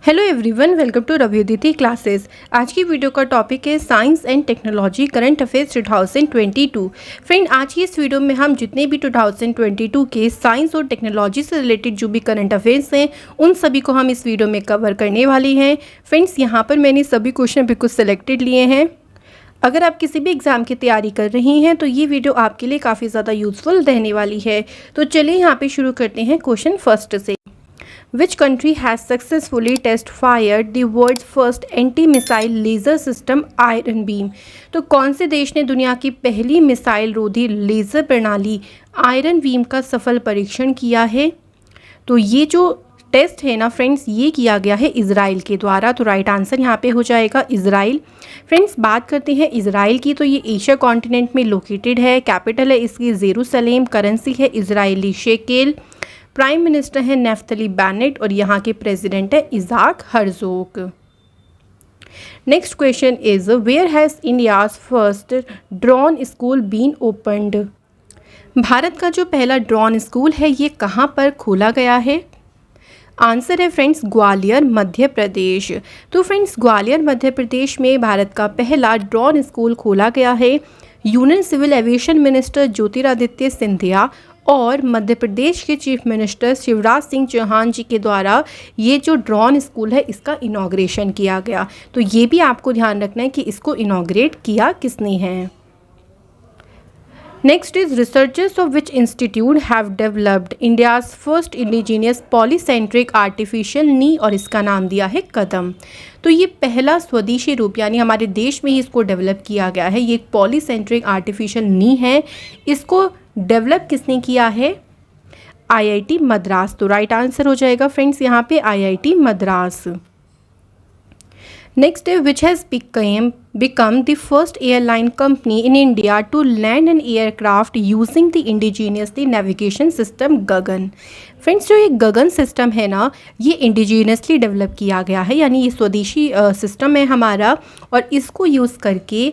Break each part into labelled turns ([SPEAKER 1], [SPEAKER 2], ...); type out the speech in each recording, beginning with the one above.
[SPEAKER 1] Hello everyone, welcome to Raviditi classes. आज की video का टॉपिक है science and technology current affairs 2022। Friend, आज की इस वीडियो में हम जितने भी 2022 के साइंस और टेक्नोलॉजी से रिलेटेड जो भी करंट अफेयर्स हैं उन सभी को हम इस वीडियो में कवर करने वाली हैं। फ्रेंड्स, यहाँ पर मैंने सभी क्वेश्चन बिल्कुल सेलेक्टेड लिए हैं। अगर आप किसी भी एग्ज़ाम की तैयारी कर रही हैं तो ये वीडियो आपके लिए काफ़ी ज़्यादा यूज़फुल रहने वाली है। तो चलिए यहाँ पे शुरू करते हैं क्वेश्चन फर्स्ट से। Which country has successfully test fired the world's first anti-missile laser system Iron Beam? तो कौन से देश ने दुनिया की पहली मिसाइल रोधी लेज़र प्रणाली आयरन बीम का सफल परीक्षण किया है? तो ये जो टेस्ट है ना फ्रेंड्स, ये किया गया है इजराइल के द्वारा। तो राइट आंसर यहाँ पे हो जाएगा इजराइल। फ्रेंड्स, बात करते हैं इजराइल की, तो ये एशिया कॉन्टिनेंट में लोकेटेड है। कैपिटल है इसकी जेरूसलेम, करेंसी है इजरायली शेकेल, प्राइम मिनिस्टर है नेफ्तली बेनेट और यहाँ के प्रेसिडेंट है Isaac Herzog. Next question is where has India's first drone school been opened? Bharat का जो पहला ड्रोन स्कूल है ये कहाँ पर खोला गया है? आंसर है फ्रेंड्स ग्वालियर मध्य प्रदेश। तो फ्रेंड्स, ग्वालियर मध्य प्रदेश में भारत का पहला ड्रोन स्कूल खोला गया है। Union civil aviation minister Jyotiraditya Scindia और मध्य प्रदेश के चीफ मिनिस्टर शिवराज सिंह चौहान जी के द्वारा ये जो ड्रोन स्कूल है इसका इनॉग्रेशन किया गया। तो ये भी आपको ध्यान रखना है कि इसको इनॉग्रेट किया किसने है। Next is researchers of which institute have developed India's first indigenous polycentric artificial knee, और इसका नाम दिया है कदम। तो ये पहला स्वदेशी रूप यानी हमारे देश में ही इसको डेवलप किया गया है। ये एक पॉलीसेंट्रिक आर्टिफिशियल नी है। इसको डेवलप किसने किया है? आईआईटी मद्रास। तो राइट आंसर हो जाएगा फ्रेंड्स यहाँ पे आईआईटी मद्रास। नेक्स्ट है which has become the first airline company in India to land an aircraft using the indigenously navigation system Gagan. Friends, जो ये गगन सिस्टम है ना, ये इंडिजीनियसली डेवलप किया गया है, यानी ये स्वदेशी सिस्टम है हमारा, और इसको यूज़ करके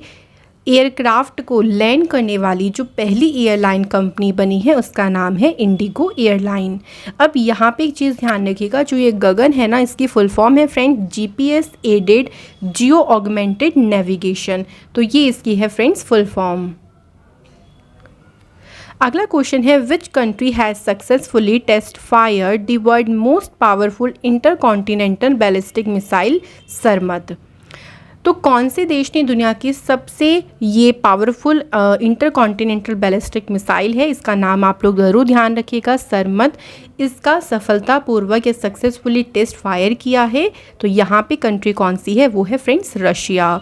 [SPEAKER 1] एयरक्राफ्ट को लैंड करने वाली जो पहली एयरलाइन कंपनी बनी है उसका नाम है इंडिगो एयरलाइन। अब यहाँ पे एक चीज़ ध्यान रखिएगा, जो ये गगन है ना, इसकी फुल फॉर्म है friend GPS aided geo augmented navigation. तो ये इसकी है फ्रेंड्स फुल फॉर्म। अगला क्वेश्चन है which country has successfully test fired the world most powerful intercontinental ballistic missile Sarmat? तो कौन से देश ने दुनिया की सबसे ये पावरफुल इंटरकॉन्टिनेंटल बैलिस्टिक मिसाइल है, इसका नाम आप लोग ज़रूर ध्यान रखिएगा, सरमद, इसका सफलतापूर्वक या सक्सेसफुली टेस्ट फायर किया है। तो यहाँ पे कंट्री कौन सी है? वो है फ्रेंड्स रशिया।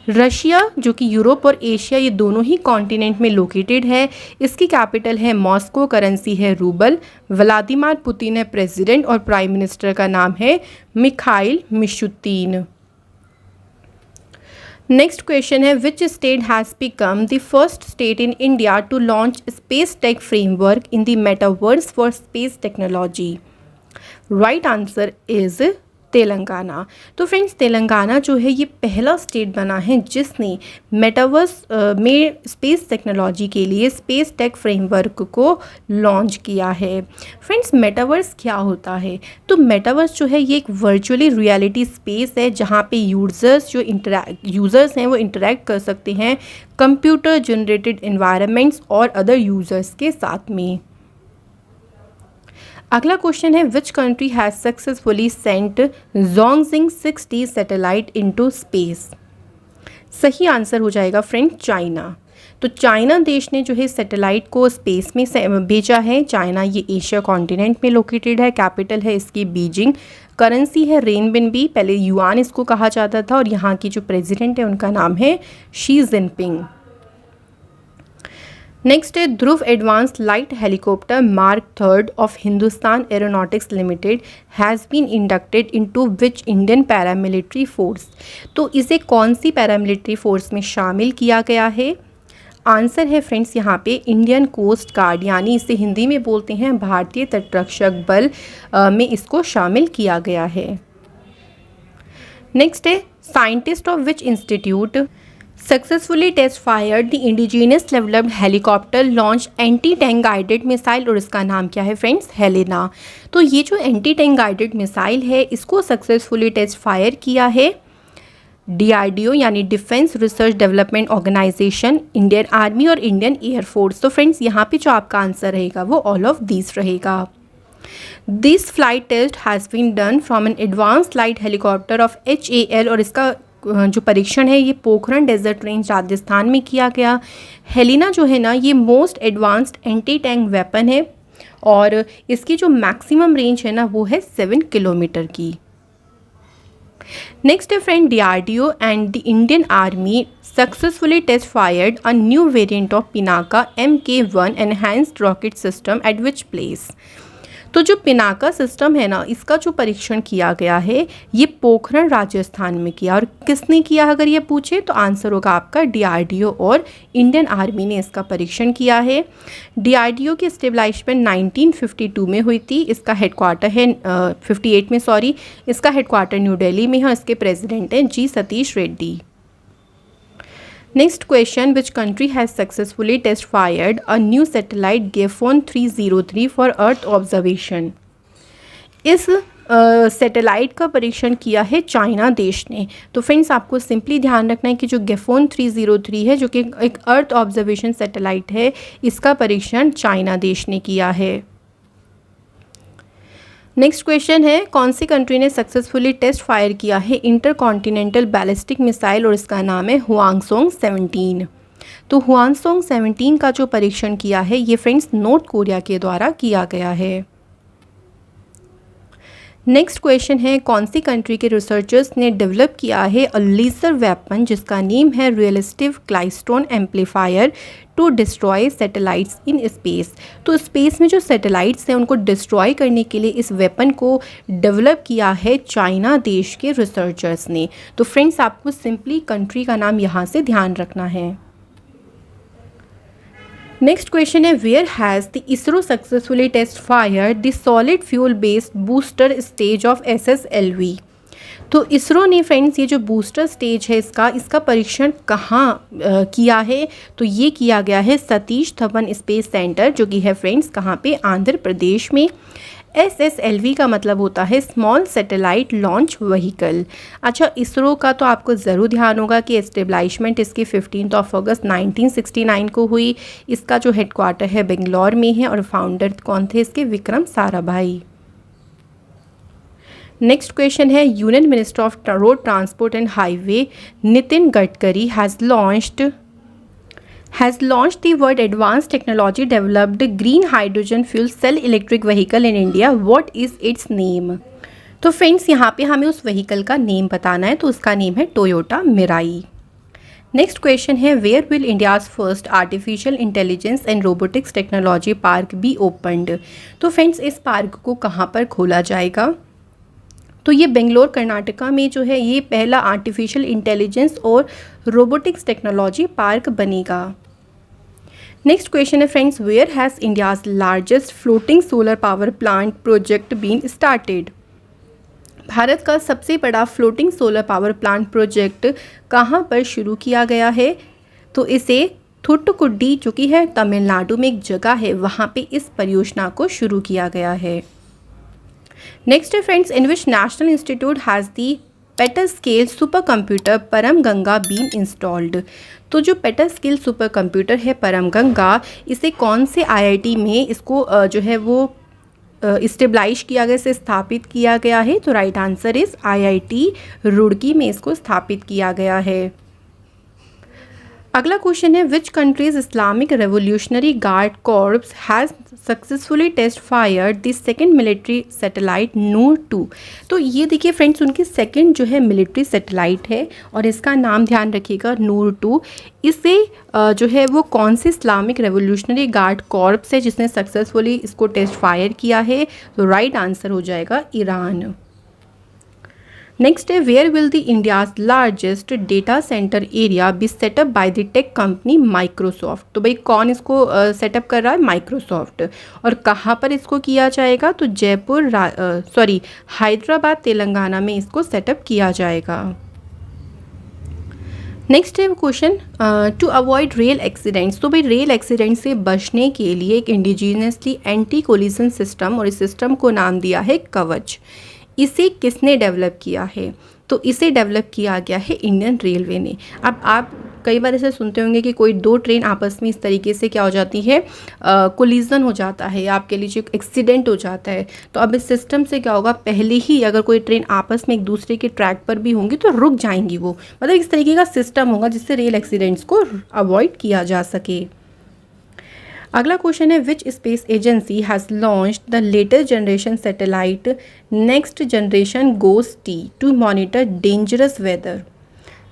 [SPEAKER 1] रशिया जो कि यूरोप और एशिया ये दोनों ही कॉन्टिनेंट में लोकेटेड है। इसकी कैपिटल है मॉस्को, करेंसी है रूबल, व्लादिमीर पुतिन है प्रेसिडेंट और प्राइम मिनिस्टर का नाम है मिखाइल मिशुतिन। नेक्स्ट क्वेश्चन है which state has become the first state in India to launch space tech framework in the metaverse for space technology? Right answer is Telangana. तो friends, Telangana जो है ये पहला स्टेट बना है जिसने मेटावर्स में स्पेस टेक्नोलॉजी के लिए स्पेस टेक फ्रेमवर्क को लॉन्च किया है। फ्रेंड्स, मेटावर्स क्या होता है? तो मेटावर्स जो है ये एक वर्चुअली रियलिटी स्पेस है जहाँ पे यूज़र्स हैं वो इंटरेक्ट कर सकते हैं कंप्यूटर जनरेटेड एनवायरनमेंट्स और अदर यूज़र्स के साथ में। अगला क्वेश्चन है which country has successfully sent Zhongxing 6D satellite into space? सही आंसर हो जाएगा फ्रेंड चाइना। तो चाइना देश ने जो है सैटेलाइट को स्पेस में भेजा है। चाइना ये एशिया कॉन्टिनेंट में लोकेटेड है। कैपिटल है इसकी बीजिंग, करेंसी है रेनबिनबी, पहले युआन इसको कहा जाता था, और यहाँ की जो प्रेसिडेंट है उनका नाम है शी जिनपिंग। नेक्स्ट है Dhruv advance light helicopter mark III of Hindustan aeronautics limited has been inducted into which Indian paramilitary force? तो इसे कौन सी पैरामिलिट्री फोर्स में शामिल किया गया है? आंसर है फ्रेंड्स यहाँ पे इंडियन कोस्ट गार्ड, यानी इसे हिंदी में बोलते हैं भारतीय तटरक्षक बल में इसको शामिल किया गया है। नेक्स्ट है scientist of which institute successfully test fire the indigenous developed helicopter launch anti tank guided missile, और इसका नाम क्या है फ्रेंड्स? हेलेना। तो ये जो एंटी टैंक गाइडेड मिसाइल है इसको सक्सेसफुली टेस्ट फायर किया है DRDO यानी defence research development organisation, Indian army और इंडियन एयरफोर्स। तो फ्रेंड्स यहाँ पे जो आपका आंसर रहेगा वो ऑल ऑफ दीज रहेगा। This flight test has been done from an advance light helicopter of HAL, और इसका जो परीक्षण है ये पोखरण डेजर्ट रेंज राजस्थान में किया गया। हेलिना जो है ना ये most advanced anti tank weapon है और इसकी जो मैक्सिमम रेंज है ना वो है 7 किलोमीटर की। नेक्स्ट है friend, DRDO and the Indian army successfully test fired a new variant of Pinaka MK1 enhanced rocket system at which place. तो जो पिनाका सिस्टम है ना इसका जो परीक्षण किया गया है ये पोखरण राजस्थान में किया, और किसने किया अगर ये पूछे तो आंसर होगा आपका DRDO और इंडियन आर्मी ने इसका परीक्षण किया है। DRDO की स्टेबलाइजमेंट 1952 में हुई थी। इसका हेडक्वार्टर है 58 में सॉरी, इसका हेडक्वार्टर न्यू दिल्ली में है और इसके प्रेसिडेंट हैं G Satish Reddy. Next question, which country has successfully test fired a new satellite GEFON 303 for Earth observation? इस सैटेलाइट का परीक्षण किया है चाइना देश ने। तो फ्रेंड्स आपको सिंपली ध्यान रखना है कि जो GEFON 303 है जो कि एक अर्थ ऑब्जर्वेशन सैटेलाइट है इसका परीक्षण चाइना देश ने किया है। नेक्स्ट क्वेश्चन है, कौन सी कंट्री ने सक्सेसफुली टेस्ट फायर किया है इंटरकॉन्टिनेंटल बैलिस्टिक मिसाइल, और इसका नाम है हुआंगसोंग 17। तो हुआंगसोंग 17 का जो परीक्षण किया है ये फ्रेंड्स नॉर्थ कोरिया के द्वारा किया गया है। नेक्स्ट क्वेश्चन है, कौन सी कंट्री के रिसर्चर्स ने डेवलप किया है अ लेजर वेपन जिसका नेम है relativistic klystron amplifier to destroy satellites in space. तो स्पेस में जो सैटेलाइट्स हैं उनको डिस्ट्रॉय करने के लिए इस वेपन को डेवलप किया है चाइना देश के रिसर्चर्स ने। तो फ्रेंड्स आपको सिंपली कंट्री का नाम यहाँ से ध्यान रखना है। नेक्स्ट क्वेश्चन है, where has the ISRO successfully test fire the solid fuel based booster stage of SSLV। तो इसरो ने फ्रेंड्स ये जो बूस्टर स्टेज है इसका परीक्षण कहाँ किया है? तो ये किया गया है सतीश धवन स्पेस सेंटर जो कि है फ्रेंड्स कहाँ पे? आंध्र प्रदेश में। SSLV का मतलब होता है स्मॉल सैटेलाइट लॉन्च व्हीकल। अच्छा, इसरो का तो आपको ज़रूर ध्यान होगा कि एस्टेब्लिशमेंट इसकी 15 अगस्त 1969 को हुई। इसका जो हेडक्वार्टर है बेंगलोर में है और फाउंडर कौन थे इसके? विक्रम साराभाई। नेक्स्ट क्वेश्चन है, union minister of road transport and highway Nitin Gadkari has launched the world advanced technology developed green hydrogen fuel cell electric vehicle in India. What is its name? तो फ्रेंड्स यहाँ पे हमें उस व्हीकल का नेम बताना है, तो उसका नेम है टोयोटा मिराई। नेक्स्ट क्वेश्चन है, where will India's first artificial intelligence and robotics technology park be opened. तो फ्रेंड्स इस पार्क को कहाँ पर खोला जाएगा? तो ये बेंगलोर कर्नाटका में जो है ये पहला आर्टिफिशियल इंटेलिजेंस और रोबोटिक्स टेक्नोलॉजी पार्क बनेगा। नेक्स्ट क्वेश्चन है friends, where has India's largest floating solar power plant project been started. Bharat का सबसे बड़ा floating solar power plant project कहाँ पर शुरू किया गया है? तो इसे थुट्टुकुडी जो कि है तमिलनाडु में एक जगह है वहाँ पे इस परियोजना को शुरू किया गया है। नेक्स्ट है friends, in which national institute has the petascale super computer Param Ganga been installed. तो जो पेटास्केल सुपर कंप्यूटर है परम गंगा, इसे कौन से IIT में इसको जो है वो स्टेबलाइज किया गया, इसे स्थापित किया गया है? तो right answer is IIT Roorkee में इसको स्थापित किया गया है। अगला क्वेश्चन है, which countries Islamic Revolutionary Guard Corps has successfully test fire the second military satellite Noor 2। तो ये देखिए फ्रेंड्स उनकी सेकेंड जो है मिलिट्री सैटेलाइट है और इसका नाम ध्यान रखिएगा नूर 2। इसे जो है वो कौन से इस्लामिक रेवोल्यूशनरी गार्ड कॉर्प्स है जिसने सक्सेसफुली इसको टेस्ट फायर किया है? तो राइट आंसर हो जाएगा ईरान। नेक्स्ट है, where will the India's largest data centre area be set up by the tech company Microsoft. तो भाई कौन इसको सेटअप कर रहा है? माइक्रोसॉफ्ट। और कहाँ पर इसको किया जाएगा? तो हैदराबाद तेलंगाना में इसको सेटअप किया जाएगा। नेक्स्ट है question, to avoid rail accidents. तो भाई रेल एक्सीडेंट से बचने के लिए एक इंडिजीनियसली एंटी कोलिजन सिस्टम, और इस सिस्टम को नाम दिया है कवच। इसे किसने डेवलप किया है? तो इसे डेवलप किया गया है इंडियन रेलवे ने। अब आप कई बार ऐसे सुनते होंगे कि कोई दो ट्रेन आपस में इस तरीके से क्या हो जाती है, कोलिजन हो जाता है, आपके लिए जो एक्सीडेंट हो जाता है। तो अब इस सिस्टम से क्या होगा, पहले ही अगर कोई ट्रेन आपस में एक दूसरे के ट्रैक पर भी होंगी तो रुक जाएंगी वो, मतलब इस तरीके का सिस्टम होगा जिससे रेल एक्सीडेंट्स को अवॉइड किया जा सके। अगला क्वेश्चन है, which space agency has launched the latest generation satellite next generation GOES-T to monitor dangerous weather.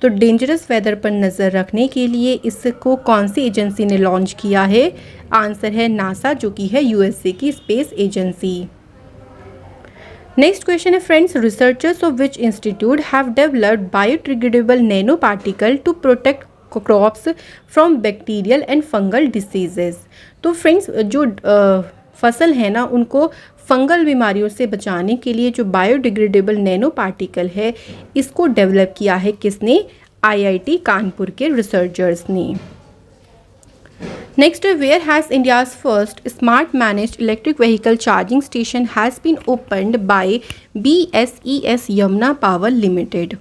[SPEAKER 1] तो डेंजरस वेदर पर नज़र रखने के लिए इसको कौन सी एजेंसी ने लॉन्च किया है? आंसर है नासा, जो कि है यूएसए की स्पेस एजेंसी। नेक्स्ट क्वेश्चन है friends, researchers of which institute have developed biodegradable nano particle to protect crops from bacterial and fungal diseases. तो फ्रेंड्स जो फसल है ना, उनको फंगल बीमारियों से बचाने के लिए जो बायोडिग्रेडेबल नैनो पार्टिकल है, इसको डेवलप किया है किसने? आईआईटी कानपुर के रिसर्चर्स ने। Next, where has India's first smart managed electric vehicle charging station has been opened by BSES Yamuna power limited.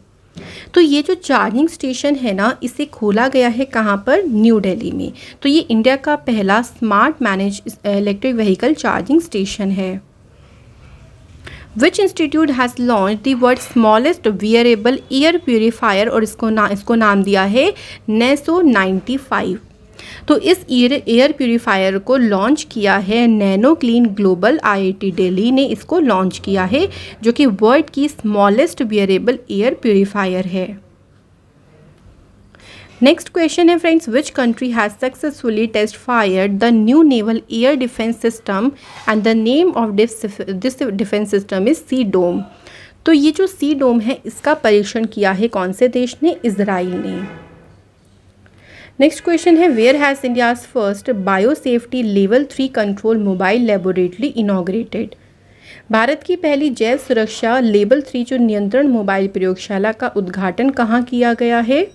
[SPEAKER 1] तो ये जो चार्जिंग स्टेशन है ना, इसे खोला गया है कहाँ पर? न्यू दिल्ली में। तो ये इंडिया का पहला smart manage electric vehicle charging station है। Which institute has launch the world smallest wearable air purifier, और इसको नाम दिया है नेसो 95। तो इस एयर प्योरीफायर को लॉन्च किया है Nano Clean Global, IIT Delhi ने इसको लॉन्च किया है, जो कि वर्ल्ड की स्मॉलेस्ट वियरेबल एयर प्योरीफायर है। नेक्स्ट क्वेश्चन है friends, which country has successfully test fired the new naval air defence system and the name of this defence system is Sea Dome. तो ये जो सी डोम है, इसका परीक्षण किया है कौन से देश ने? इजराइल ने। नेक्स्ट क्वेश्चन है, where has India's first biosafety level 3 control mobile laboratory inaugurated. भारत की पहली जैव सुरक्षा लेवल 3 जो नियंत्रण मोबाइल प्रयोगशाला का उद्घाटन कहाँ किया गया है?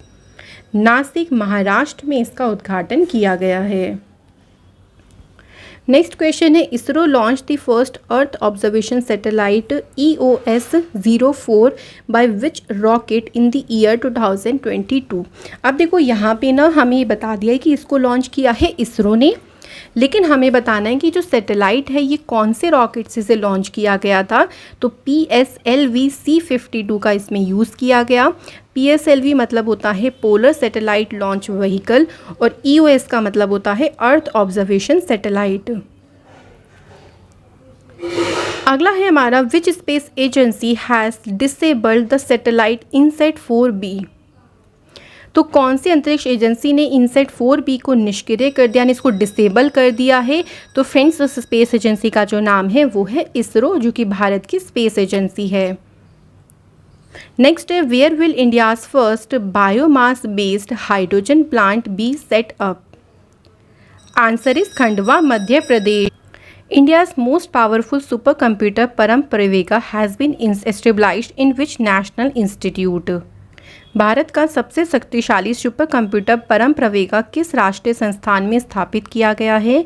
[SPEAKER 1] नासिक, महाराष्ट्र में इसका उद्घाटन किया गया है। नेक्स्ट क्वेश्चन है, ISRO launch the first earth observation satellite EOS-04 by which rocket in the year 2022। अब देखो यहाँ पे ना हमें ये बता दिया है कि इसको लॉन्च किया है इसरो ने, लेकिन हमें बताना है कि जो सैटेलाइट है ये कौन से रॉकेट से लॉन्च किया गया था। तो PSLV C52 का इसमें यूज़ किया गया। PSLV मतलब होता है पोलर सैटेलाइट लॉन्च व्हीकल, और EOS का मतलब होता है अर्थ ऑब्जर्वेशन सैटेलाइट। अगला है हमारा, विच space agency has disabled the satellite INSAT 4B। तो कौन सी अंतरिक्ष एजेंसी ने इनसैट 4B को निष्क्रिय कर दिया, यानी इसको डिसेबल कर दिया है? तो फ्रेंड्स उस स्पेस एजेंसी का जो नाम है वो है इसरो, जो कि भारत की स्पेस एजेंसी है। नेक्स्ट है, where will India's first biomass based hydrogen plant be set up. Answer is Khandwa, Madhya Pradesh. India's most powerful super computer Param Pravega has been established in which national institute. Bharat का सबसे शक्तिशाली सुपर कंप्यूटर परम प्रवेगा किस राष्ट्रीय संस्थान में स्थापित किया गया है?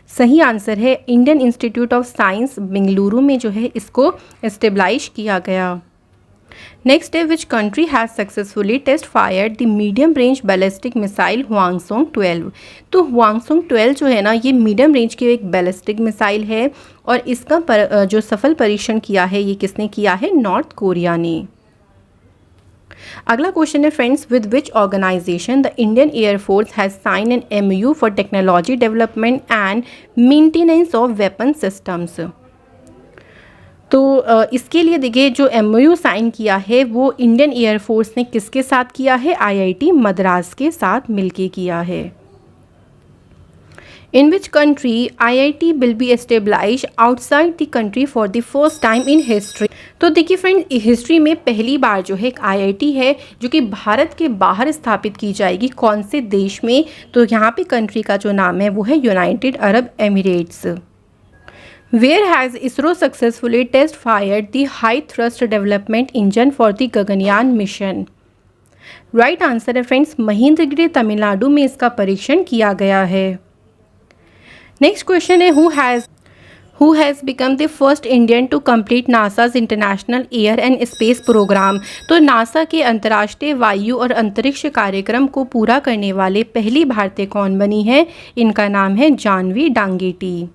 [SPEAKER 1] सही आंसर है Indian institute of Science Bengaluru में जो है इसको एस्टेब्लिश किया गया। नेक्स्ट है, which country has successfully test fired the medium range ballistic missile Hwasong 12। तो ह्वांगसोंग 12 जो है ना, ये मीडियम रेंज की एक बैलिस्टिक मिसाइल है, और इसका जो सफल परीक्षण किया है ये किसने किया है? नॉर्थ कोरिया ने। अगला क्वेश्चन है friends, with which organisation the Indian air force has sign an MOU for technology development and maintenance of weapon systems. तो इसके लिए देखिए जो MOU साइन किया है वो इंडियन एयरफोर्स ने किसके साथ किया है? IIT मद्रास के साथ मिलके किया है। In which country IIT will be establish outside the country for the first time in history. तो देखिए फ्रेंड्स, हिस्ट्री में पहली बार जो है एक IIT है जो कि भारत के बाहर स्थापित की जाएगी। कौन से देश में? तो यहाँ पे कंट्री का जो नाम है वो है United Arab Emirates. Where has ISRO successfully test fired the high thrust development engine for the Gaganyaan mission. Right answer है फ्रेंड्स, महेंद्रगिरी तमिलनाडु में इसका परीक्षण किया गया है। नेक्स्ट क्वेश्चन है, who has become the first Indian to complete NASA's international air and space programme. तो NASA के अंतर्राष्ट्रीय वायु और अंतरिक्ष कार्यक्रम को पूरा करने वाले पहली भारतीय कौन बनी है? इनका नाम है जानवी डांगेटी।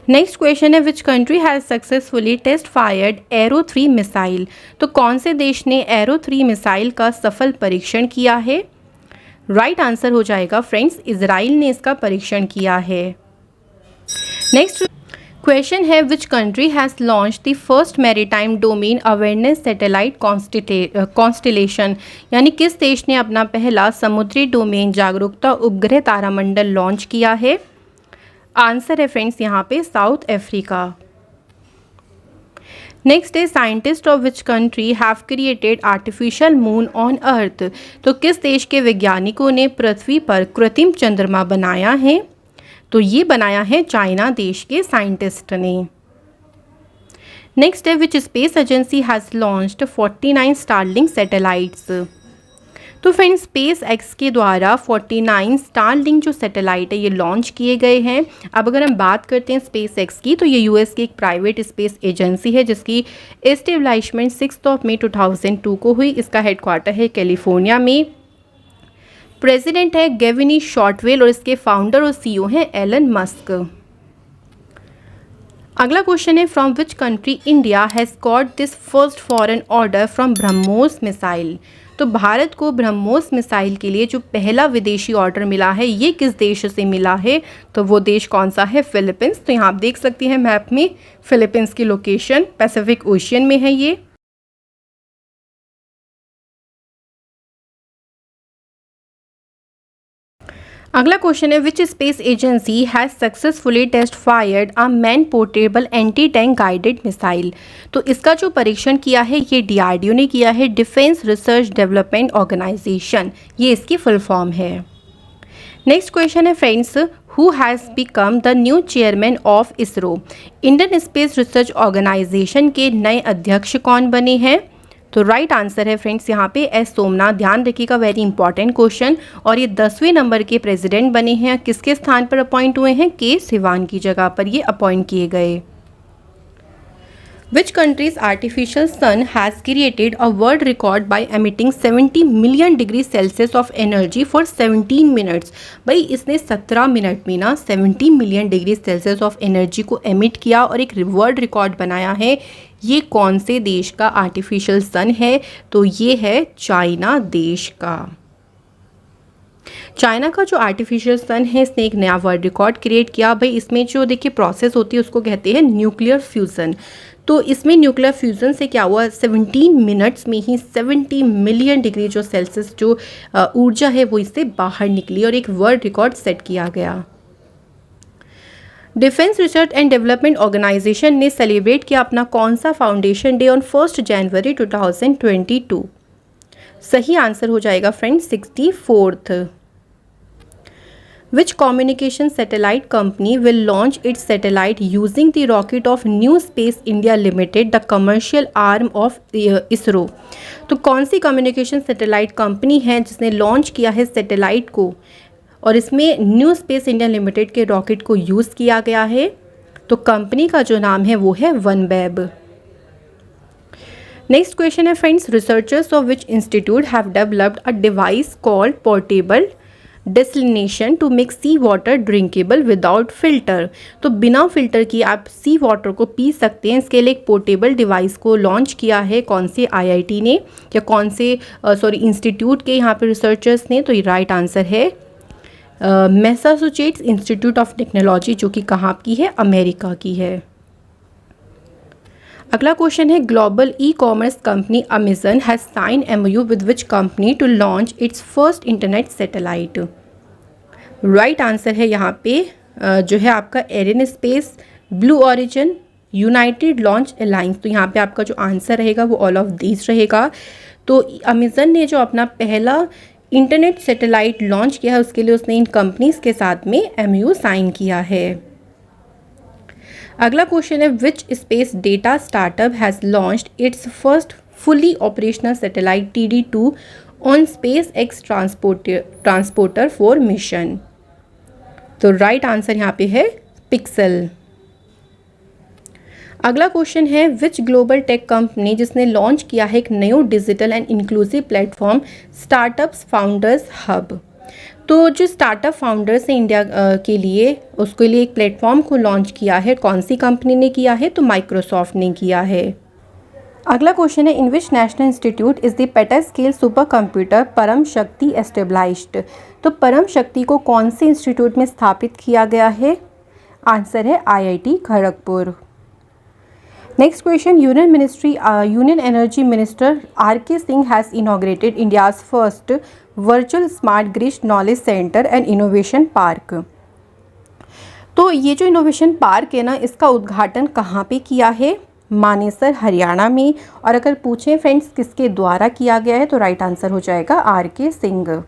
[SPEAKER 1] नेक्स्ट क्वेश्चन है, which country has successfully test fired arrow 3 missile. तो कौन से देश ने एरो 3 मिसाइल का सफल परीक्षण किया है? राइट आंसर हो जाएगा फ्रेंड्स, इजराइल ने इसका परीक्षण किया है। नेक्स्ट क्वेश्चन है, which country has launch the first maritime domain awareness satellite constellation. यानी किस देश ने अपना पहला समुद्री डोमेन जागरूकता उपग्रह तारामंडल लॉन्च किया है? आंसर है फ्रेंड्स यहाँ पे साउथ अफ्रीका। नेक्स्ट है, scientist of which country have created artificial moon on earth. तो किस देश के वैज्ञानिकों ने पृथ्वी पर कृत्रिम चंद्रमा बनाया है? तो ये बनाया है चाइना देश के साइंटिस्ट ने। नेक्स्ट है, which space agency has launched 49 Starlink satellites. तो फ्रेंड्स, स्पेस एक्स के द्वारा 49 स्टारलिंक जो सैटेलाइट है ये लॉन्च किए गए हैं। अब अगर हम बात करते हैं स्पेस एक्स की, तो ये यूएस की एक प्राइवेट स्पेस एजेंसी है जिसकी एस्टेब्लिशमेंट 6 मई 2002 को हुई। इसका हेडक्वार्टर है कैलिफोर्निया में। प्रेसिडेंट है गेविनी शॉर्टवेल और इसके फाउंडर और सीईओ हैं एलन मस्क। अगला क्वेश्चन है, from which country India has got this first foreign order from BrahMos missile. तो भारत को ब्रह्मोस मिसाइल के लिए जो पहला विदेशी ऑर्डर मिला है ये किस देश से मिला है? तो वो देश कौन सा है? फिलीपींस। तो यहाँ आप देख सकते हैं मैप में फिलीपींस की लोकेशन पैसिफिक ओशियन में है ये। अगला क्वेश्चन है, which space agency has successfully test fired a man portable anti tank guided missile. तो इसका जो परीक्षण किया है ये डीआरडीओ ने किया है, डिफेंस रिसर्च डेवलपमेंट ऑर्गेनाइजेशन, ये इसकी फुल फॉर्म है। नेक्स्ट क्वेश्चन है friends, who has become the new chairman of ISRO. Indian space research organisation के नए अध्यक्ष कौन बने हैं? तो राइट आंसर है फ्रेंड्स यहाँ पे एस सोमनाथ। ध्यान रखिएगा, वेरी इंपॉर्टेंट क्वेश्चन। और ये 10वें नंबर के प्रेसिडेंट बने हैं। किसके स्थान पर अपॉइंट हुए हैं? के सिवान की जगह पर ये अपॉइंट किए गए। Which countries artificial sun has created a world record by emitting 70 million degree Celsius of energy for 17 minutes. भाई इसने 17 मिनट में ना 70 million degree Celsius of energy को एमिट किया और एक वर्ल्ड रिकॉर्ड बनाया है। ये कौन से देश का आर्टिफिशियल सन है? तो ये है चाइना देश का। चाइना का जो आर्टिफिशियल सन है इसने एक नया वर्ल्ड रिकॉर्ड क्रिएट किया। भाई इसमें जो देखिए प्रोसेस होती है उसको कहते हैं न्यूक्लियर फ्यूज़न। तो इसमें न्यूक्लियर फ्यूज़न से क्या हुआ, 17 मिनट्स में ही 70 मिलियन डिग्री जो सेल्सियस जो ऊर्जा है वो इससे बाहर निकली और एक वर्ल्ड रिकॉर्ड सेट किया गया। Defence research and development organisation ने सेलिब्रेट किया अपना कौन सा फाउंडेशन डे ऑन 1 जनवरी 2022? सही आंसर हो जाएगा friends 64th। Which communication satellite company will launch its satellite using the rocket of New Space India Limited, the commercial arm of ISRO? तो कौन सी कम्युनिकेशन सैटेलाइट कंपनी है जिसने लॉन्च किया है satellite को और इसमें न्यू स्पेस इंडिया लिमिटेड के रॉकेट को यूज़ किया गया है? तो कंपनी का जो नाम है वो है वनवेब। नेक्स्ट क्वेश्चन है friends, researchers of which institute have developed a device called portable desalination to make sea water drinkable without filter. तो बिना फिल्टर की आप सी वाटर को पी सकते हैं। इसके लिए एक पोर्टेबल डिवाइस को लॉन्च किया है कौन से आईआईटी ने या कौन से इंस्टीट्यूट के यहाँ पे रिसर्चर्स ने? तो ये राइट आंसर है मैसाचुसेट्स इंस्टीट्यूट ऑफ टेक्नोलॉजी, जो कि कहाँ की है? अमेरिका की है। अगला क्वेश्चन है, global e commerce company Amazon has sign MOU with which company to launch its first internet satellite? Right answer है यहाँ पे जो है आपका Arianespace, blue origin, united launch alliance. तो यहाँ पे आपका जो आंसर रहेगा वो ऑल ऑफ दीज रहेगा। तो अमेजन ने जो अपना पहला इंटरनेट सैटेलाइट लॉन्च किया है उसके लिए उसने इन कंपनीज के साथ में एमओयू साइन किया है। अगला क्वेश्चन है, which space data startup has launched it's first fully operational satellite TD2 on SpaceX transporter for mission? तो राइट आंसर यहाँ पे है पिक्सल। अगला क्वेश्चन है विच ग्लोबल टेक कंपनी जिसने लॉन्च किया है एक नयो digital and inclusive platform startups founders hub. तो जो स्टार्टअप फाउंडर्स हैं इंडिया के लिए उसके लिए एक प्लेटफॉर्म को लॉन्च किया है, कौन सी कंपनी ने किया है? तो माइक्रोसॉफ्ट ने किया है। अगला क्वेश्चन है in which national institute is the peta scale super computer Param Shakti established. तो परम शक्ति को कौन से इंस्टीट्यूट में स्थापित किया गया है? आंसर है IIT Kharagpur. Next question union energy minister RK Singh has inaugurated India's first virtual smart grid knowledge centre and innovation park. तो ये जो इनोवेशन पार्क है ना, इसका उद्घाटन कहाँ पे किया है? मानेसर हरियाणा में। और अगर पूछें फ्रेंड्स किसके द्वारा किया गया है तो राइट आंसर हो जाएगा RK सिंह।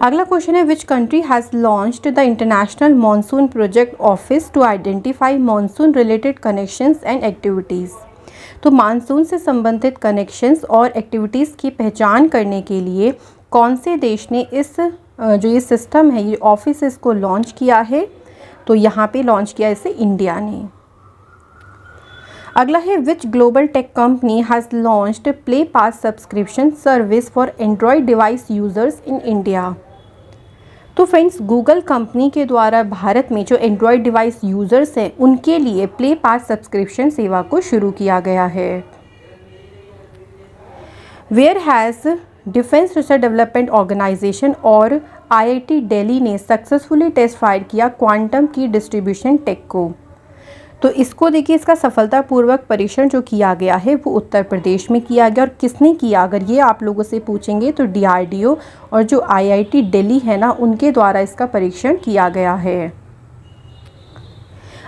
[SPEAKER 1] अगला क्वेश्चन है which country has launched the international monsoon project office to identify monsoon related connections and activities. तो मानसून से संबंधित कनेक्शंस और एक्टिविटीज़ की पहचान करने के लिए कौन से देश ने इस जो ये सिस्टम है, ये ऑफिस इसको लॉन्च किया है? तो यहाँ पे लॉन्च किया इसे इंडिया ने। अगला है which global tech company has launched Play Pass subscription service for Android device users in India. तो फ्रेंड्स गूगल कंपनी के द्वारा भारत में जो एंड्रॉयड डिवाइस यूज़र्स हैं उनके लिए प्ले पास सब्सक्रिप्शन सेवा को शुरू किया गया है। Where has defence research development organisation और IIT दिल्ली ने सक्सेसफुली टेस्ट फायर किया क्वांटम की डिस्ट्रीब्यूशन टेक को। तो इसको देखिए, इसका सफलतापूर्वक परीक्षण जो किया गया है वो उत्तर प्रदेश में किया गया। और किसने किया, अगर ये आप लोगों से पूछेंगे तो DRDO और जो IIT दिल्ली है ना, उनके द्वारा इसका परीक्षण किया गया है।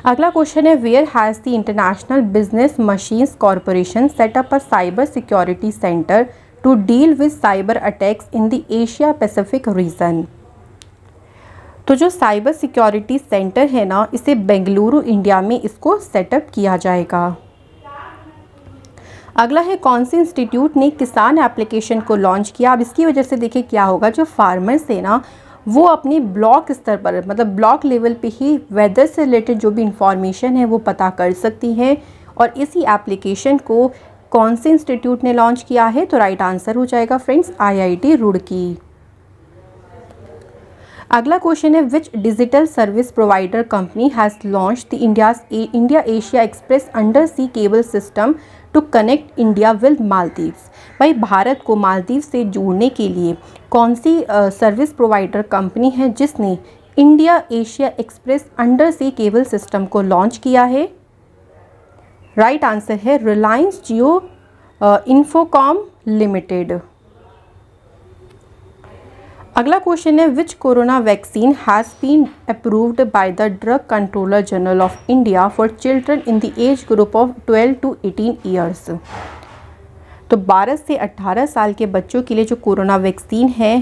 [SPEAKER 1] अगला क्वेश्चन है where has the international business machines corporation set up a cyber security centre to deal with cyber attacks in the Asia Pacific region. तो जो साइबर सिक्योरिटी सेंटर है ना, इसे बेंगलुरु इंडिया में इसको सेटअप किया जाएगा। अगला है कौन से इंस्टीट्यूट ने किसान एप्लीकेशन को लॉन्च किया। अब इसकी वजह से देखिए क्या होगा, जो फार्मर्स है ना वो अपने ब्लॉक स्तर पर मतलब ब्लॉक लेवल पे ही वेदर से रिलेटेड जो भी इंफॉर्मेशन है वो पता कर सकती हैं। और इसी एप्लीकेशन को कौन से इंस्टीट्यूट ने लॉन्च किया है? तो राइट आंसर हो जाएगा फ्रेंड्स IIT रुड़की। अगला क्वेश्चन है which digital service provider company has launch the India Asia express under sea cable system to connect India with Maldives. भाई भारत को मालदीव से जोड़ने के लिए कौन सी सर्विस प्रोवाइडर कंपनी है जिसने India Asia express under sea cable system को लॉन्च किया है? राइट आंसर है रिलायंस जियो इन्फोकॉम लिमिटेड। अगला क्वेश्चन है which corona vaccine has been approved by the drug controller general of India for children in the age group of 12 to 18 years. तो 12 से 18 साल के बच्चों के लिए जो कोरोना वैक्सीन है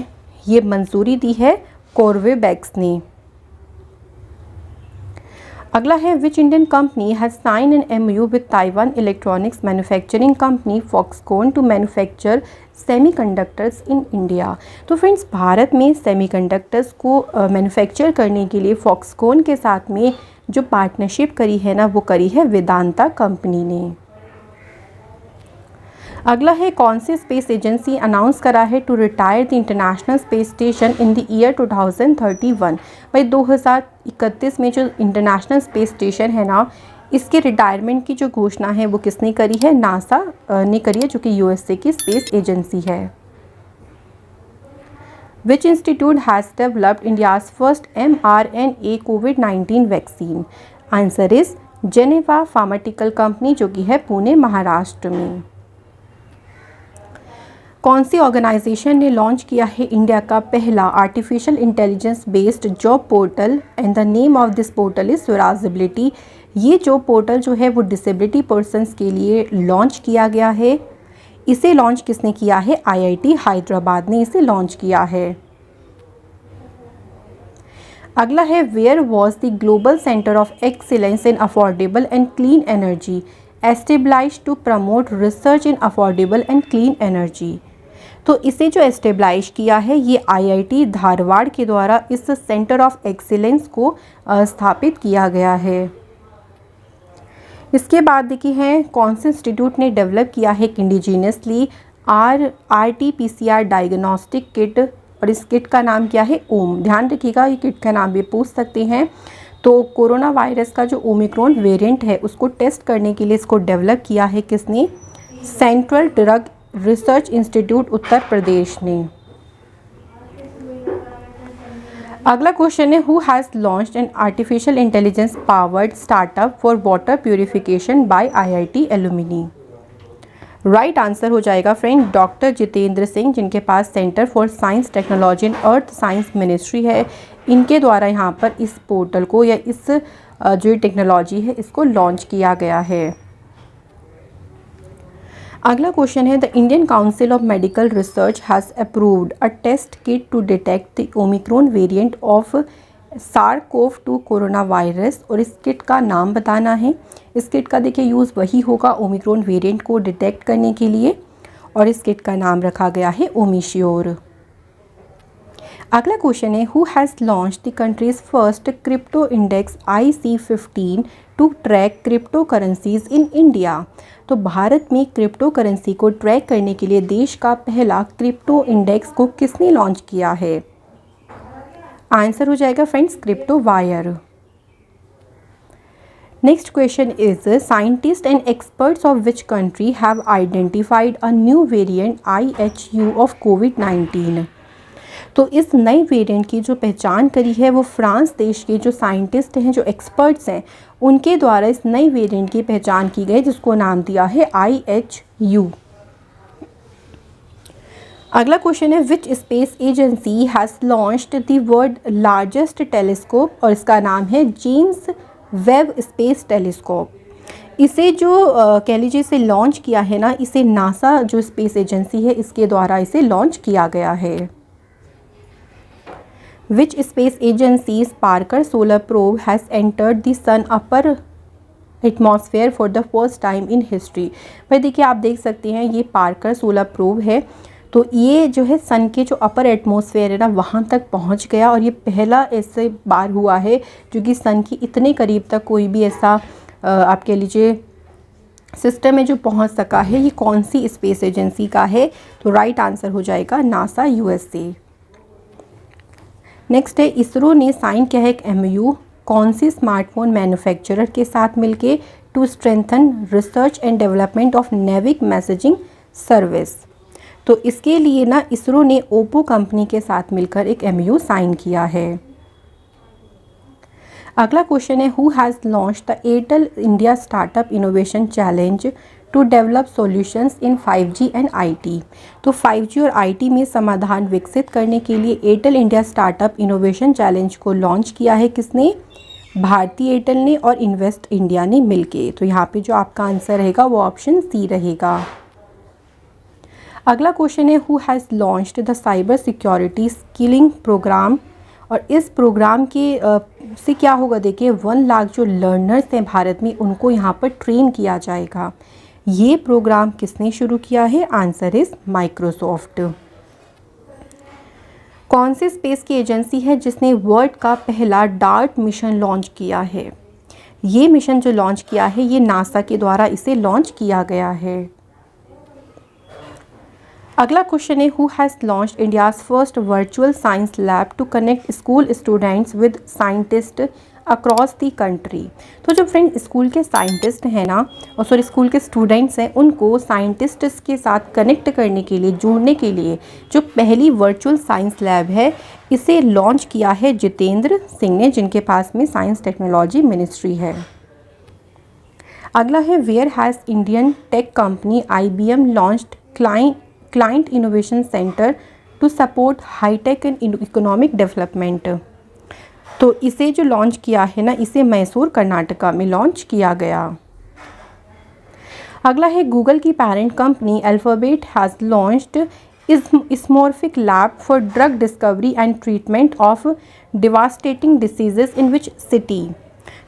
[SPEAKER 1] ये मंजूरी दी है कोर्बेवैक्स ने। अगला है which Indian company has sign an MOU with Taiwan electronics manufacturing company Foxconn to manufacture semiconductors in India. तो फ्रेंड्स भारत में सेमीकंडक्टर्स को मैन्युफैक्चर करने के लिए फॉक्सकॉन के साथ में जो पार्टनरशिप करी है ना वो करी है वेदांता कंपनी ने। अगला है कौन सी स्पेस एजेंसी अनाउंस करा है to retire the international space station in the year 2031। भाई 2031 में जो इंटरनेशनल स्पेस स्टेशन है ना इसके रिटायरमेंट की जो घोषणा है वो किसने करी है? नासा ने करी है, जो कि USA की स्पेस एजेंसी है। Which institute has developed India's first mRNA COVID-19 vaccine? Answer is Geneva pharmaceutical company, जो कि है पुणे महाराष्ट्र में। कौन सी ऑर्गेनाइजेशन ने लॉन्च किया है इंडिया का पहला artificial intelligence based job portal and the name of this portal is Swarajability. ये जॉब पोर्टल जो है वो डिसेबिलिटी पर्सनस के लिए लॉन्च किया गया है। इसे लॉन्च किसने किया है? IIT हैदराबाद ने इसे लॉन्च किया है। अगला है where was the global centre of excellence in affordable and clean energy establish to promote research in affordable and clean energy. तो इसे जो एस्टेब्लिश किया है ये आईआईटी धारवाड़ के द्वारा इस सेंटर ऑफ एक्सीलेंस को स्थापित किया गया है। इसके बाद देखिए हैं कौन से इंस्टीट्यूट ने डेवलप किया है इंडिजीनियसली RT-PCR डायग्नोस्टिक किट, और इस किट का नाम क्या है? ओम। ध्यान रखिएगा, ये किट का नाम भी पूछ सकते हैं। तो कोरोना वायरस का जो ओमिक्रॉन वेरिएंट है उसको टेस्ट करने के लिए इसको डेवलप किया है किसने? Central drug research institute Uttar Pradesh ने। अगला क्वेश्चन है who has launched an artificial intelligence powered startup for water purification by IIT alumni. Right answer हो जाएगा फ्रेंड डॉक्टर जितेंद्र सिंह, जिनके पास centre for science technology and earth science ministry है। इनके द्वारा यहाँ पर इस पोर्टल को या इस जो टेक्नोलॉजी है इसको लॉन्च किया गया है। अगला क्वेश्चन है the Indian council of medical research has approved a test kit to detect the omicron variant of SARS-CoV-2 corona virus, और इस किट का नाम बताना है। इस किट का देखिए यूज़ वही होगा ओमिक्रॉन वेरिएंट को डिटेक्ट करने के लिए, और इस किट का नाम रखा गया है ओमिश्योर। अगला क्वेश्चन है who has launch the countries first crypto index IC15 to track crypto currencies in India. तो भारत में क्रिप्टो करेंसी को ट्रैक करने के लिए देश का पहला क्रिप्टो इंडेक्स को किसने लॉन्च किया है? आंसर हो जाएगा friends crypto wire. Next question is scientist and experts of which country have identified a new variant IHU of COVID. तो इस नए वेरिएंट की जो पहचान करी है वो फ्रांस देश के जो साइंटिस्ट हैं, जो एक्सपर्ट्स हैं, उनके द्वारा इस नई वेरिएंट की पहचान की गई, जिसको नाम दिया है IHU। अगला क्वेश्चन है which space agency has launched the world largest telescope, और इसका नाम है जेम्स वेब स्पेस टेलीस्कोप। इसे जो कह लीजिए इसे लॉन्च किया है ना, इसे नासा जो स्पेस एजेंसी है इसके द्वारा इसे लॉन्च किया गया है। Which space agency's Parker solar probe has entered the sun upper atmosphere for the first time in history? भाई देखिए आप देख सकते हैं ये पार्कर सोलर प्रोब है, तो ये जो है सन के जो अपर एटमॉस्फेयर है ना वहाँ तक पहुँच गया, और ये पहला ऐसे बार हुआ है जो कि सन की इतने करीब तक कोई भी ऐसा आप कह लीजिए सिस्टम है जो पहुँच सका है। ये कौन सी स्पेस एजेंसी का है? तो राइट आंसर हो जाएगा नासा USA। नेक्स्ट है इसरो ने साइन किया है एक MOU कौन सी स्मार्टफोन मैन्युफैक्चरर के साथ मिलके to strengthen research and development of NavIC messaging service. तो इसके लिए ना इसरो ने ओप्पो कंपनी के साथ मिलकर एक MOU साइन किया है। अगला क्वेश्चन है who has launch the Airtel India startup innovation challenge to develop solutions in 5G and IT। तो 5G और IT में समाधान विकसित करने के लिए Airtel India startup innovation challenge को लॉन्च किया है किसने? भारती एयरटेल ने और इन्वेस्ट इंडिया ने मिलके। तो यहाँ पे जो आपका आंसर रहेगा वो ऑप्शन C रहेगा। अगला क्वेश्चन है who has launched the cyber security skilling programme, और इस प्रोग्राम के से क्या होगा देखिए 1 लाख जो लर्नर्स हैं भारत में उनको यहाँ पर ट्रेन किया जाएगा। ये प्रोग्राम किसने शुरू किया है? Answer is Microsoft. कौन सी स्पेस की एजेंसी है जिसने वर्ल्ड का पहला डार्ट मिशन लॉन्च किया है? ये मिशन जो लॉन्च किया है ये नासा के द्वारा इसे लॉन्च किया गया है। अगला क्वेश्चन है who has launched India's first virtual science lab to connect school students with scientist across the country. तो जो फ्रेंड स्कूल के साइंटिस्ट हैं ना, और सॉरी स्कूल के स्टूडेंट्स हैं, उनको साइंटिस्ट्स के साथ कनेक्ट करने के लिए, जोड़ने के लिए जो पहली वर्चुअल साइंस लैब है इसे लॉन्च किया है जितेंद्र सिंह ने, जिनके पास में साइंस टेक्नोलॉजी मिनिस्ट्री है। अगला है where has Indian tech company IBM launched client innovation centre to support high tech and economic development. तो इसे जो लॉन्च किया है ना, इसे मैसूर कर्नाटका में लॉन्च किया गया। अगला है गूगल की parent company Alphabet has launched Isomorphic lab for drug discovery and treatment of devastating diseases in which city.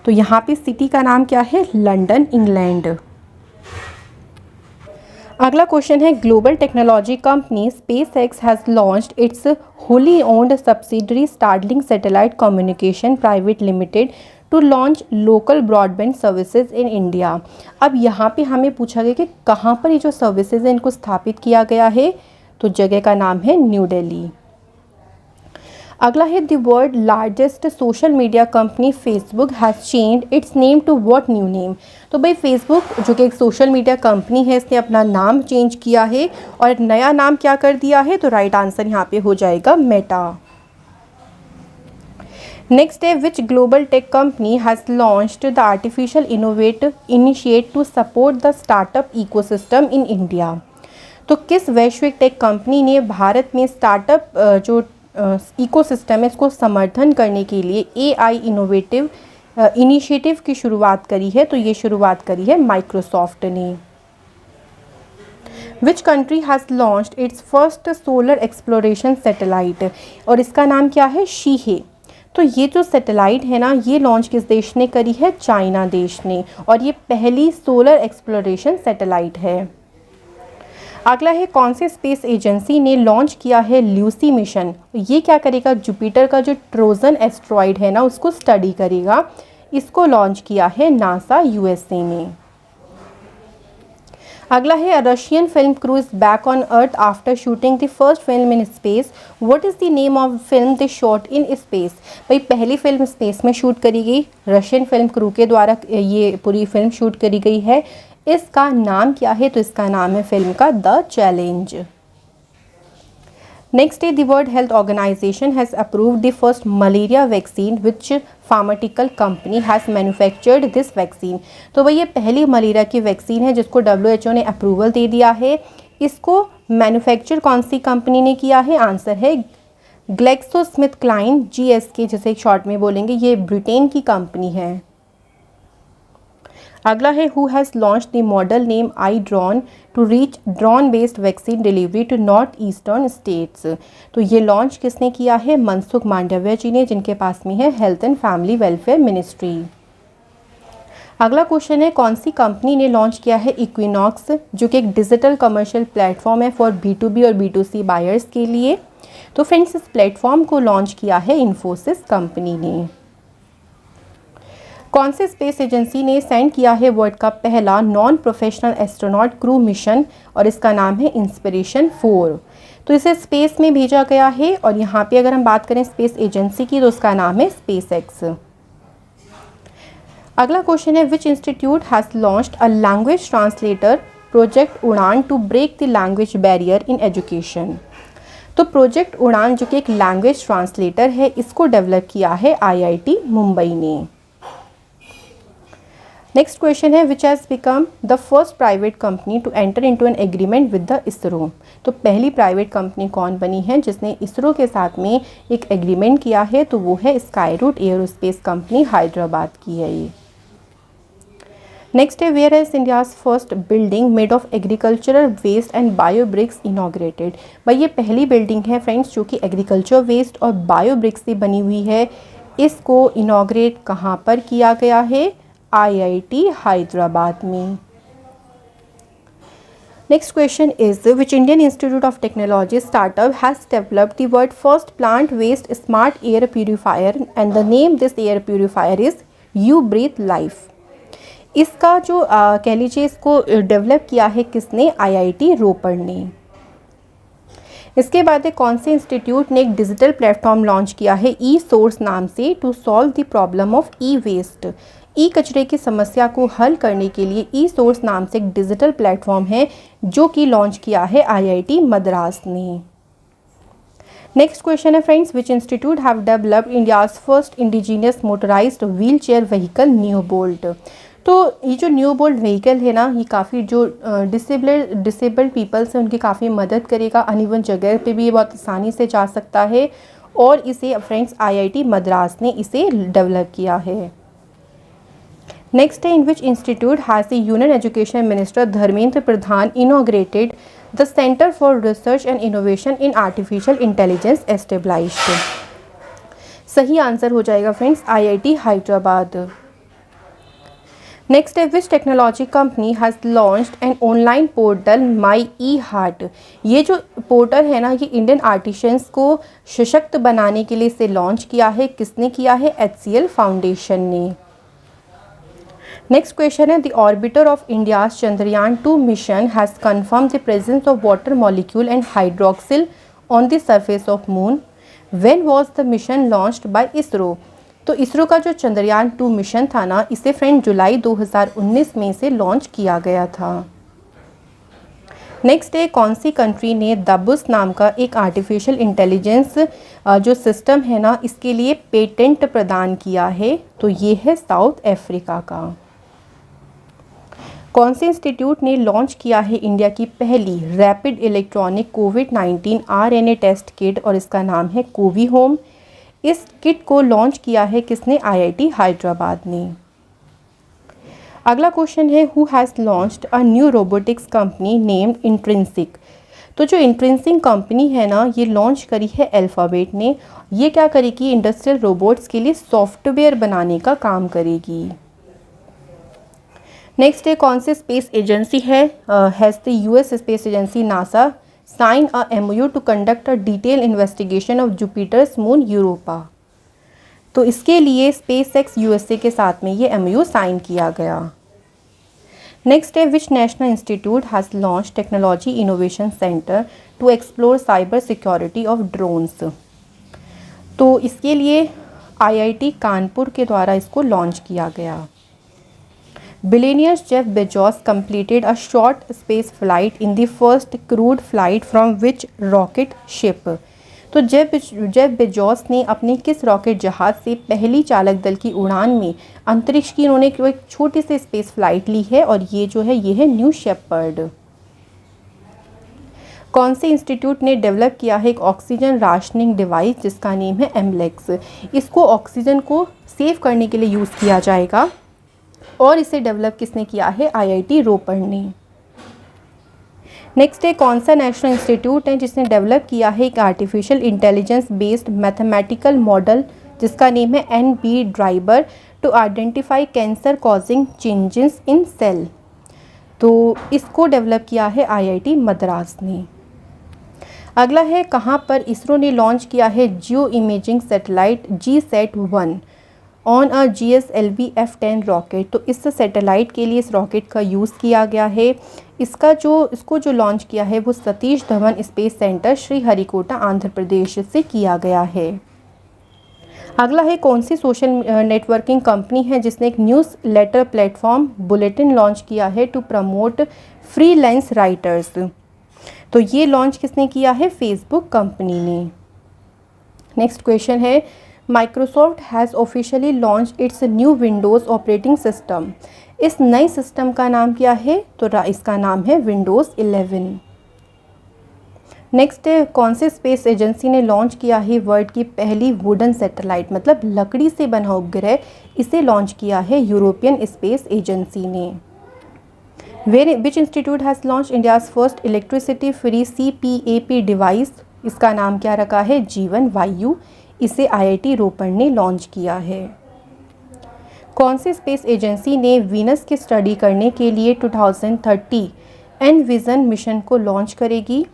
[SPEAKER 1] तो यहाँ पे सिटी का नाम क्या है? London, England. अगला क्वेश्चन है, global technology company SpaceX has launched its wholly owned subsidiary Starlink satellite communication private limited to launch local broadband services in India. अब यहाँ पे हमें पूछा गया कि कहाँ पर ये जो सर्विसेज है इनको स्थापित किया गया है, तो जगह का नाम है न्यू दिल्ली। अगला है, the world largest social media company Facebook has changed its name to what new name. तो भाई फेसबुक जो कि एक सोशल मीडिया कंपनी है, इसने अपना नाम चेंज किया है और नया नाम क्या कर दिया है, तो राइट आंसर यहाँ पे हो जाएगा मेटा। नेक्स्ट है, which global tech company has launched the artificial initiate to support the startup ecosystem in India. तो किस वैश्विक टेक कंपनी ने भारत में स्टार्टअप जो इकोसिस्टम है इसको समर्थन करने के लिए AI इनोवेटिव इनिशिएटिव की शुरुआत करी है, तो ये शुरुआत करी है माइक्रोसॉफ्ट ने। विच country has launched it's first solar exploration satellite, और इसका नाम क्या है, शीहे। तो ये जो सैटेलाइट है ना, ये लॉन्च किस देश ने करी है, चाइना देश ने, और ये पहली सोलर एक्सप्लोरेशन सैटेलाइट है। अगला है, कौन से स्पेस एजेंसी ने लॉन्च किया है ल्यूसी मिशन। ये क्या करेगा, जुपिटर का जो ट्रोजन एस्ट्रॉइड है ना उसको स्टडी करेगा। इसको लॉन्च किया है नासा USA ने। अगला है, Russian film crew is back on earth after shooting the first film in space, what is the name of film they shot in space. भाई पहली फिल्म स्पेस में शूट करी गई, रशियन फिल्म क्रू के द्वारा ये पूरी फिल्म शूट करी गई है। इसका नाम क्या है, तो इसका नाम है फिल्म का द चैलेंज। नेक्स्ट है, the world health organisation has approved the first malaria vaccine which pharmaceutical company has manufactured this vaccine. तो भाई ये पहली मलेरिया की वैक्सीन है जिसको WHO ने अप्रूवल दे दिया है। इसको मैन्युफैक्चर कौन सी कंपनी ने किया है, आंसर है GlaxoSmithKline GSK, जिसे एक शॉर्ट में बोलेंगे, ये ब्रिटेन की कंपनी है। अगला है, who has launch the model name I drone to reach drone based vaccine delivery to north eastern states. तो ये लॉन्च किसने किया है, मनसुख मांडविया जी ने, जिनके पास में है health and family welfare ministry. अगला क्वेश्चन है, कौन सी कंपनी ने लॉन्च किया है इक्विनॉक्स, जो कि एक डिजिटल कमर्शियल प्लेटफॉर्म है फॉर B2B और B2C बायर्स के लिए। तो फ्रेंड्स, इस प्लेटफॉर्म को लॉन्च किया है इन्फोसिस कंपनी ने। कौन से स्पेस एजेंसी ने सेंड किया है वर्ल्ड का पहला non professional astronaut crew mission, और इसका नाम है इंस्पिरेशन 4। तो इसे स्पेस में भेजा गया है, और यहाँ पे अगर हम बात करें स्पेस एजेंसी की, तो उसका नाम है SpaceX। अगला क्वेश्चन है, which institute has launched a language translator project Udaan to break the language barrier in education. तो प्रोजेक्ट उड़ान जो कि एक लैंग्वेज ट्रांसलेटर है, इसको डेवलप किया है IIT मुंबई ने। नेक्स्ट क्वेश्चन है, which has become the first private company to enter into an agreement with the ISRO. तो पहली प्राइवेट कंपनी कौन बनी है जिसने इसरो के साथ में एक एग्रीमेंट किया है, तो वो है Skyroot aerospace company Hyderabad की है ये। नेक्स्ट है, where is India's first building made of agricultural waste and bio bricks inaugurated. भाई ये पहली बिल्डिंग है फ्रेंड्स जो कि एग्रीकल्चर वेस्ट और बायो ब्रिक्स से बनी हुई है। इसको इनॉग्रेट कहाँ पर किया गया है, IIT हैदराबाद में। Next question is, which Indian institute of technology startup has developed the world first plant waste smart air purifier and the name this air purifier is Ubreathe life. इसका जो कह लीजिए इसको डेवलप किया है किसने, IIT रोपड़ ने। इसके बाद कौन से इंस्टीट्यूट ने एक डिजिटल प्लेटफॉर्म लॉन्च किया है E-सोर्स नाम से, to solve the problem of E waste. E कचरे की समस्या को हल करने के लिए E-सोर्स नाम से एक डिजिटल प्लेटफॉर्म है जो कि लॉन्च किया है IIT मद्रास ने। नेक्स्ट क्वेश्चन है friends, which institute have developed India's first indigenous motorized wheel chair vehicle NeoBolt. तो ये जो न्यूबोल्ट व्हीकल है ना, ये काफ़ी जो डिसेबल्ड पीपल्स हैं उनकी काफ़ी मदद करेगा। अनइवन जगह पे भी ये बहुत आसानी से जा सकता है, और इसे फ्रेंड्स IIT मद्रास ने इसे डेवलप किया है। नेक्स्ट है, in which institute has the union education minister Dharmendra Pradhan inaugurated the centre for research and innovation in artificial intelligence established. सही आंसर हो जाएगा फ्रेंड्स IIT हैदराबाद। नेक्स्ट है which technology company has launched an online portal my E heart. ये जो portal है ना, ये Indian artisans को सशक्त बनाने के लिए इसे लॉन्च किया है। किसने किया है? HCL फाउंडेशन ने। नेक्स्ट क्वेश्चन है the orbiter of India's Chandrayaan 2 mission has confirm the presence of water molecule and hydroxyl on the surface of moon. When was the mission launched by ISRO. तो इसरो का जो चंद्रयान 2 मिशन था ना, इसे फ्रेंड जुलाई 2019 में से लॉन्च किया गया था। नेक्स्ट है कौन सी कंट्री ने दाबुस नाम का एक आर्टिफिशियल इंटेलिजेंस जो सिस्टम है ना, इसके लिए पेटेंट प्रदान किया है? तो ये है साउथ अफ्रीका का। कौन से इंस्टीट्यूट ने लॉन्च किया है इंडिया की पहली रैपिड इलेक्ट्रॉनिक कोविड-19 RNA टेस्ट किट और इसका नाम है कोवी होम। इस किट को लॉन्च किया है किसने? IIT हैदराबाद ने। अगला क्वेश्चन है who has launched a new robotics company named intrinsic. तो जो इंट्रिंसिक कंपनी है ना, ये लॉन्च करी है अल्फ़ाबेट ने। ये क्या करेगी? इंडस्ट्रियल रोबोट्स के लिए सॉफ्टवेयर बनाने का काम करेगी। नेक्स्ट है कौन सी स्पेस एजेंसी है has the US space agency NASA sign a MOU to conduct a detail investigation of Jupiter's moon Europa. तो इसके लिए SpaceX USA के साथ में ये MOU साइन किया गया। नेक्स्ट है which national institute has launch technology innovation centre to explore cyber security of drones. तो इसके लिए IIT कानपुर के द्वारा इसको लॉन्च किया गया। Billionaire Jeff Bezos completed a short space flight in the first crewed flight from which rocket ship। तो Jeff Bezos ने अपने किस रॉकेट जहाज़ से पहली चालक दल की उड़ान में अंतरिक्ष की इन्होंने एक छोटी सी स्पेस फ्लाइट ली है और ये जो है ये है न्यू शेपर्ड। कौन से इंस्टीट्यूट ने डेवलप किया है एक ऑक्सीजन राशनिंग डिवाइस जिसका नेम है एमलेक्स। इसको ऑक्सीजन को सेव करने के लिए यूज़ किया जाएगा और इसे डेवलप किसने किया है? IIT रोपड़ ने। नेक्स्ट है कौन सा नेशनल इंस्टीट्यूट है जिसने डेवलप किया है एक artificial intelligence based mathematical model जिसका नेम है NB driver to identify cancer causing changes in cell. तो इसको डेवलप किया है IIT मद्रास ने। अगला है कहाँ पर इसरो ने लॉन्च किया है geo imaging satellite GSAT-1 on a GSLV F10 rocket. तो इस सैटेलाइट के लिए इस रॉकेट का यूज़ किया गया है। इसको जो लॉन्च किया है वो सतीश धवन स्पेस सेंटर श्रीहरिकोटा आंध्र प्रदेश से किया गया है। अगला है कौन सी सोशल नेटवर्किंग कंपनी है जिसने एक newsletter platform bulletin launch किया है टू प्रमोट फ्रीलांस राइटर्स। तो ये लॉन्च किसने किया है? फेसबुक कंपनी ने। नेक्स्ट क्वेश्चन है Microsoft has officially launch its new Windows operating system. इस नए सिस्टम का नाम क्या है? तो इसका नाम है विंडोज़ 11। नेक्स्ट है कौन से स्पेस एजेंसी ने लॉन्च किया है वर्ल्ड की पहली वुडन सैटेलाइट, मतलब लकड़ी से बना उपग्रह, इसे लॉन्च किया है यूरोपियन स्पेस एजेंसी ने। विच institute has launch India's first electricity free CPAP device. इसका नाम क्या रखा है? जीवन वायु। इसे IIT रोपड़ ने लॉन्च किया है। कौन सी स्पेस एजेंसी ने वीनस की स्टडी करने के लिए 2030 एनविजन मिशन को लॉन्च करेगी?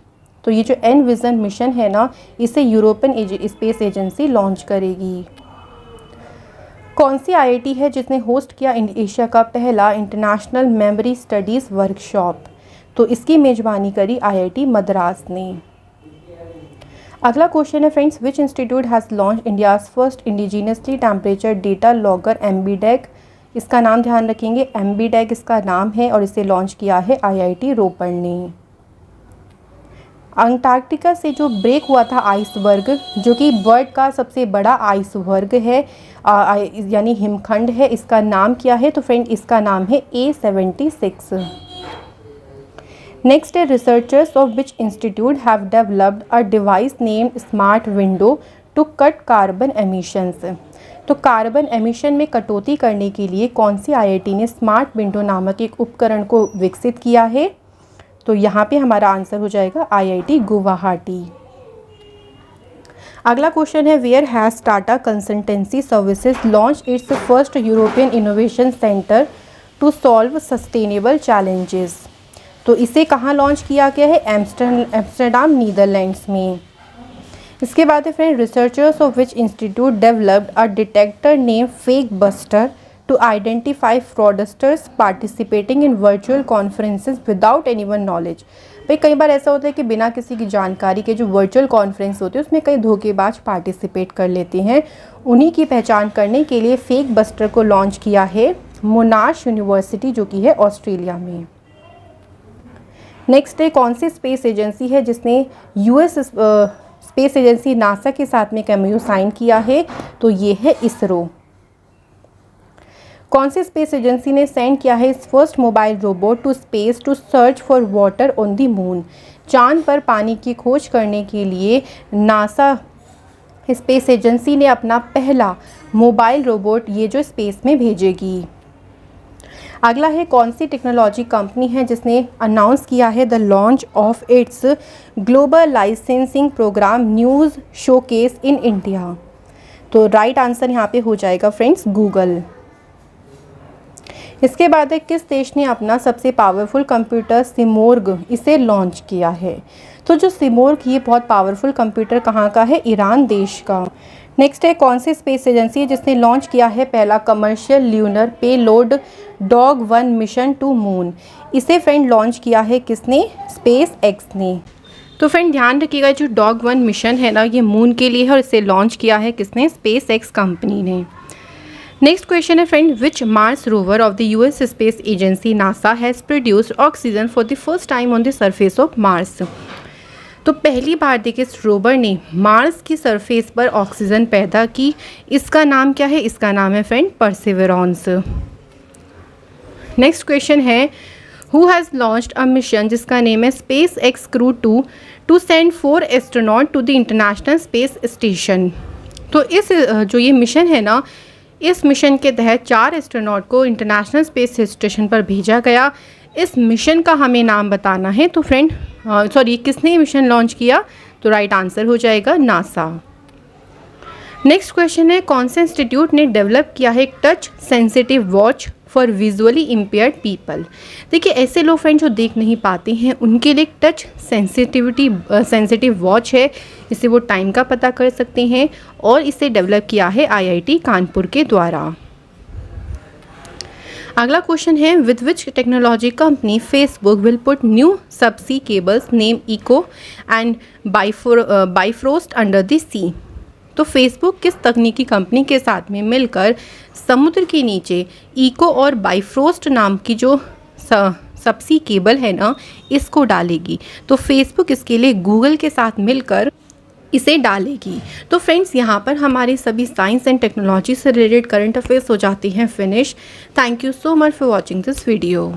[SPEAKER 1] तो ये जो एनविजन मिशन है ना, इसे यूरोपियन स्पेस एजेंसी लॉन्च करेगी। कौन सी IIT है जिसने होस्ट किया एशिया का पहला इंटरनेशनल मेमोरी स्टडीज़ वर्कशॉप? तो इसकी मेज़बानी करी IIT मद्रास ने। अगला क्वेश्चन है friends which institute has launch India's first indigenously temperature data logger MBDAG। इसका नाम ध्यान रखेंगे, MBDAG इसका नाम है और इसे लॉन्च किया है IIT रोपड़ ने। अंटार्कटिका से जो ब्रेक हुआ था आइसबर्ग, जो कि वर्ल्ड का सबसे बड़ा आइसबर्ग है यानी हिमखंड है, इसका नाम क्या है? तो फ्रेंड इसका नाम है A76। नेक्स्ट है researchers of which institute have developed a device named smart window to cut carbon emissions. तो कार्बन एमिशन में कटौती करने के लिए कौन सी IIT ने स्मार्ट विंडो नामक एक उपकरण को विकसित किया है? तो यहाँ पे हमारा आंसर हो जाएगा IIT गुवाहाटी। अगला क्वेश्चन है where has Tata consultancy services launch its first European innovation centre to solve sustainable challenges. तो इसे कहाँ लॉन्च किया गया है? एम्स्टर्डम नीदरलैंड्स में। इसके बाद है friend, researchers of which institute developed a detector name fake buster to identify fraudsters participating in virtual conferences without anyone knowledge. भाई कई बार ऐसा होता है कि बिना किसी की जानकारी के जो वर्चुअल कॉन्फ्रेंस होते हैं उसमें कई धोखेबाज पार्टिसिपेट कर लेते हैं। उन्हीं की पहचान करने के लिए फेक बस्टर को लॉन्च किया है मोनाश यूनिवर्सिटी, जो कि है ऑस्ट्रेलिया में। नेक्स्ट है, कौन सी स्पेस एजेंसी है जिसने यूएस स्पेस एजेंसी नासा के साथ में एमओयू साइन किया है? तो ये है इसरो। कौन सी स्पेस एजेंसी ने सेंड किया है इस first mobile robot to space to search for water on the moon? चांद पर पानी की खोज करने के लिए नासा स्पेस एजेंसी ने अपना पहला मोबाइल रोबोट ये जो स्पेस में भेजेगी। अगला है, कौन सी टेक्नोलॉजी कंपनी है जिसने अनाउंस किया है the launch of its global licensing programme news showcase in India? तो राइट आंसर यहाँ पे हो जाएगा फ्रेंड्स गूगल। इसके बाद है, किस देश ने अपना सबसे पावरफुल कंप्यूटर सिमोर्ग इसे लॉन्च किया है? तो जो सिमोर्ग ये बहुत पावरफुल कंप्यूटर कहाँ का है? ईरान देश का। नेक्स्ट है, कौन सी स्पेस एजेंसी है जिसने लॉन्च किया है पहला commercial lunar payload dog 1 mission to moon? इसे फ्रेंड लॉन्च किया है किसने? स्पेस एक्स ने। तो फ्रेंड ध्यान रखिएगा, जो डॉग 1 मिशन है ना ये मून के लिए है और इसे लॉन्च किया है किसने? स्पेस एक्स कंपनी ने। नेक्स्ट क्वेश्चन है friend, which Mars rover of the US space agency NASA has produced oxygen for the first time on the surface of Mars? तो पहली बार देखिए इस रोवर ने मार्स की सरफेस पर ऑक्सीजन पैदा की। इसका नाम क्या है? इसका नाम है फ्रेंड परसेवरेंस। नेक्स्ट क्वेश्चन है, who has launched a mission जिसका नेम है SpaceX crew 2 to send 4 astronaut to the international space station? तो इस जो ये मिशन है ना, इस मिशन के तहत 4 एस्ट्रोनॉट को इंटरनेशनल स्पेस स्टेशन पर भेजा गया। इस मिशन का हमें नाम बताना है। तो फ्रेंड किसने मिशन लॉन्च किया? तो राइट आंसर हो जाएगा नासा। नेक्स्ट क्वेश्चन है, कौन से इंस्टीट्यूट ने डेवलप किया है एक touch sensitive watch for visually impaired people? देखिए ऐसे लोग फ्रेंड जो देख नहीं पाते हैं उनके लिए टच सेंसिटिव वॉच है। इससे वो टाइम का पता कर सकते हैं और इसे डेवलप किया है आईआईटी कानपुर के द्वारा। अगला क्वेश्चन है, with which technology company Facebook will put new subsea cables name Echo and Bifrost under the sea? तो फेसबुक किस तकनीकी कंपनी के साथ में मिलकर समुद्र के नीचे इको और बाइफ्रोस्ट नाम की जो सबसी केबल है ना इसको डालेगी? तो फेसबुक इसके लिए गूगल के साथ मिलकर इसे डालेगी। तो फ्रेंड्स यहाँ पर हमारे सभी साइंस एंड टेक्नोलॉजी से रिलेटेड करंट अफेयर्स हो जाते हैं finish. Thank you so much for watching this video.